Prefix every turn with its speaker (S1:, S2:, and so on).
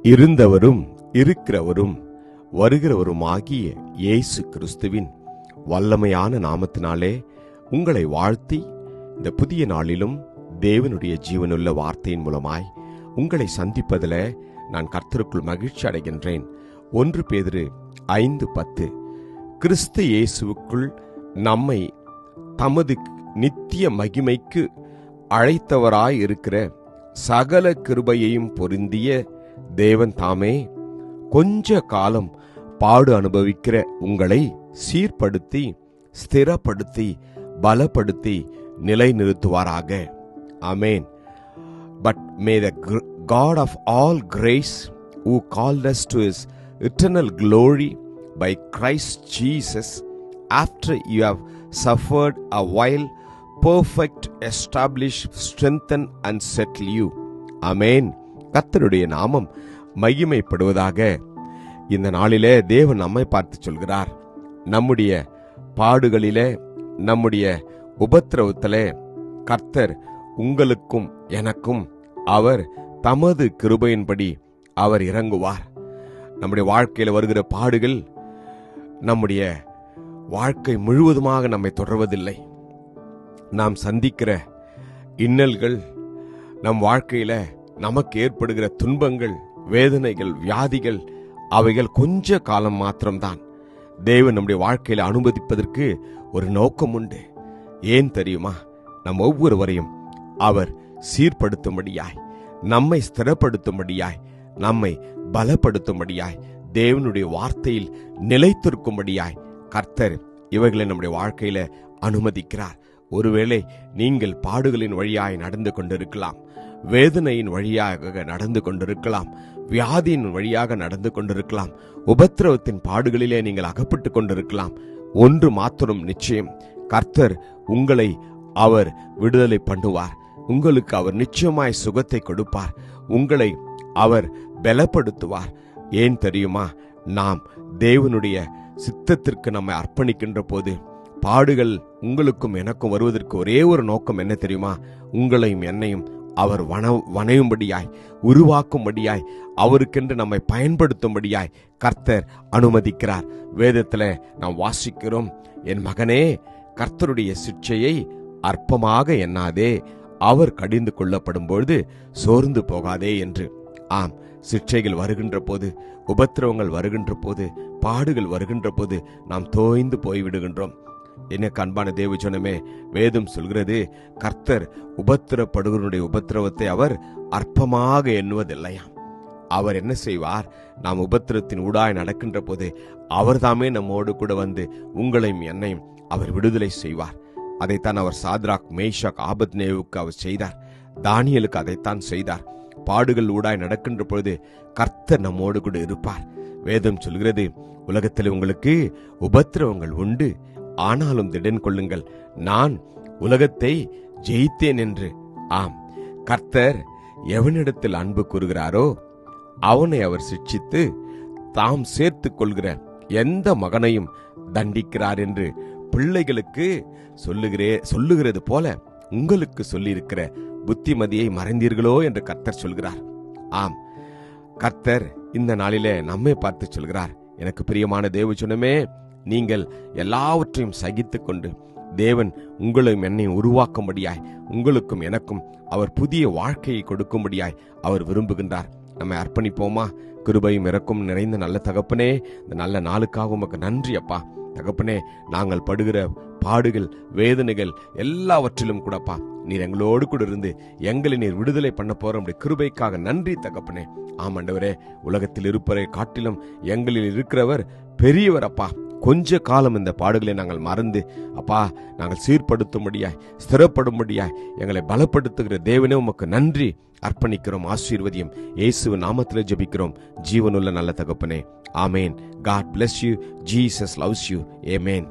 S1: இருந்தவரும் இருக்கிறவரும் வருகிறவருமாகிய இயேசு கிறிஸ்துவின் வல்லமையான நாமத்தினாலே உங்களை வாழ்த்தி இந்த புதிய நாளிலும் தேவனுடைய ஜீவனுள்ள வார்த்தையின் மூலமாய் உங்களை சந்திப்பதில் நான் கர்த்தருக்குள் மகிழ்ச்சி அடைகின்றேன். 1 பேதுரு 5:10 கிறிஸ்து இயேசுவுக்குள் நம்மை தமது நித்திய மகிமைக்கு அழைத்தவராயிருக்கிற சகல கிருபையையும் பொருந்திய தேவன் தாமே கொஞ்ச காலம் பாடு அனுபவிக்கிற உங்களை சீர்படுத்தி ஸ்திரப்படுத்தி பலப்படுத்தி நிலைநிறுத்துவாராக. ஆமென். But may the God of all grace, who called us to his eternal glory by Christ Jesus, after you have suffered a while, perfect, establish, strengthen and settle you. Amen. கர்த்தருடைய நாமம் மகிமைப்படுவதாக. இந்த நாளிலே தேவன் நம்மை பார்த்து சொல்கிறார், நம்முடைய பாடுகளிலே நம்முடைய உபத்திரவத்திலே கர்த்தர் உங்களுக்கும் எனக்கும் அவர் தமது கிருபையின்படி அவர் இறங்குவார். நம்முடைய வாழ்க்கையில் வருகிற பாடுகள் நம்முடைய வாழ்க்கை முழுவதுமாக நம்மை தொடர்வதில்லை. நாம் சந்திக்கிற இன்னல்கள், நம் வாழ்க்கையில நமக்கு ஏற்படுகிற துன்பங்கள், வேதனைகள், வியாதிகள், அவைகள் கொஞ்ச காலம் மாத்திரம்தான். தேவன் நம்முடைய வாழ்க்கையில அனுமதிப்பதற்கு ஒரு நோக்கம் உண்டு. ஏன் தெரியுமா? நம் ஒவ்வொருவரையும் அவர் சீர்படுத்தும்படியாய், நம்மை ஸ்திரப்படுத்தும்படியாய், நம்மை பலப்படுத்தும்படியாய், தேவனுடைய வார்த்தையில் நிலைத்திருக்கும்படியாய் கர்த்தர் இவைகளை நம்முடைய வாழ்க்கையில அனுமதிக்கிறார். ஒருவேளை நீங்கள் பாடுகளின் வழியாய் நடந்து கொண்டிருக்கலாம், வேதனையின் வழியாக நடந்து கொண்டிருக்கலாம், வியாதியின் வழியாக நடந்து கொண்டிருக்கலாம், உபத்திரவத்தின் பாடுகளிலே நீங்கள் அகப்பட்டு கொண்டிருக்கலாம். ஒன்று மாத்திரம் நிச்சயம், கர்த்தர் உங்களை அவர் விடுதலை பண்ணுவார். உங்களுக்கு அவர் நிச்சயமாய் சுகத்தை கொடுப்பார். உங்களை அவர் பலப்படுத்துவார். ஏன் தெரியுமா? நாம் தேவனுடைய சித்தத்திற்கு நம்மை அர்ப்பணிக்கின்ற போது பாடுகள் உங்களுக்கும் எனக்கும் வருவதற்கு ஒரே ஒரு நோக்கம் என்ன தெரியுமா? உங்களையும் என்னையும் அவர் வணையும்படியாய், உருவாக்கும்படியாய், அவருக்கென்று நம்மை பயன்படுத்தும்படியாய் கர்த்தர் அனுமதிக்கிறார். வேதத்தில் நாம் வாசிக்கிறோம், என் மகனே, கர்த்தருடைய சிட்சையை அற்பமாக எண்ணாதே, அவர் கடிந்து கொள்ளப்படும் பொழுது சோர்ந்து போகாதே என்று. ஆம், சிட்சைகள் வருகின்ற போது, உபத்திரவங்கள் வருகின்ற போது, பாடுகள் வருகின்ற போது நாம் தோய்ந்து போய்விடுகின்றோம். எனக்கு அன்பான தேவஜனமே, வேதம் சொல்கிறது, கர்த்தர் உபத்திரப்படுகிறவருடைய உபத்திரவத்தை அவர் அற்பமாக எண்ணுவதில்லையாம். அவர் என்ன செய்வார்? நாம் உபத்திரத்தின் ஊடாய் நடக்கின்ற போது அவர் தாமே நம்மோடு கூட வந்து உங்களையும் என்னையும் அவர் விடுதலை செய்வார். அதைத்தான் அவர் சாத்ராக், மேஷாக், ஆபத்நேகுவுக்கு அவர் செய்தார். தானியேலுக்கு அதைத்தான் செய்தார். பாடுகள் ஊடாய் நடக்கின்ற பொழுது கர்த்தர் நம்மோடு கூட இருப்பார். வேதம் சொல்கிறது, உலகத்தில் உங்களுக்கு உபத்திரவங்கள் உண்டு, ஆனாலும் திடன் கொள்ளுங்கள், நான் உலகத்தை ஜெயித்தேன் என்று. ஆம், கர்த்தர் எவனிடத்தில் அன்பு கூறுகிறாரோ அவனை அவர் சிட்சித்து தாம் சேர்த்து கொள்கிற எந்த மகனையும் தண்டிக்கிறார் என்று பிள்ளைகளுக்கு சொல்லுகிறது போல உங்களுக்கு சொல்லியிருக்கிற புத்திமதியை மறைந்தீர்களோ என்று கர்த்தர் சொல்கிறார். ஆம், கர்த்தர் இந்த நாளிலே நம்மை பார்த்து சொல்கிறார், எனக்கு பிரியமான தேவஜனமே, நீங்கள் எல்லாவற்றையும் சகித்துக் கொண்டு தேவன் உங்களையும் என்னையும் உருவாக்கும்படியாய், உங்களுக்கும் எனக்கும் அவர் புதிய வாழ்க்கையை கொடுக்கும்படியாய் அவர் விரும்புகின்றார். நம்மை அர்ப்பணிப்போமா? கிருபையும் இரக்கம் நிறைந்த நல்ல தகப்பனே, இந்த நல்ல நாளுக்காக உமக்கு நன்றி அப்பா. தகப்பனே, நாங்கள் படுகிற பாடுகள், வேதனைகள் எல்லாவற்றிலும் கூடப்பா நீர் எங்களோடு கூட இருந்து எங்களை நீர் விடுதலை பண்ண போற கிருபைக்காக நன்றி தகப்பனே. ஆமாண்டவரே, உலகத்தில் இருப்பவரை காட்டிலும் எங்களில் இருக்கிறவர் பெரியவர் அப்பா. கொஞ்ச காலம் இந்த பாடுகளை நாங்கள் மறந்து அப்பா, நாங்கள் சீர்படுத்தும்படியாய், ஸ்திரப்படும்படியாய் எங்களை பலப்படுத்துகிற தேவனே உமக்கு நன்றி அர்ப்பணிக்கிறோம். ஆசீர்வதியும் இயேசுவின் நாமத்தில் ஜெபிக்கிறோம் ஜீவனுள்ள நல்ல தகப்பனே. ஆமேன். God bless you. Jesus loves you. Amen.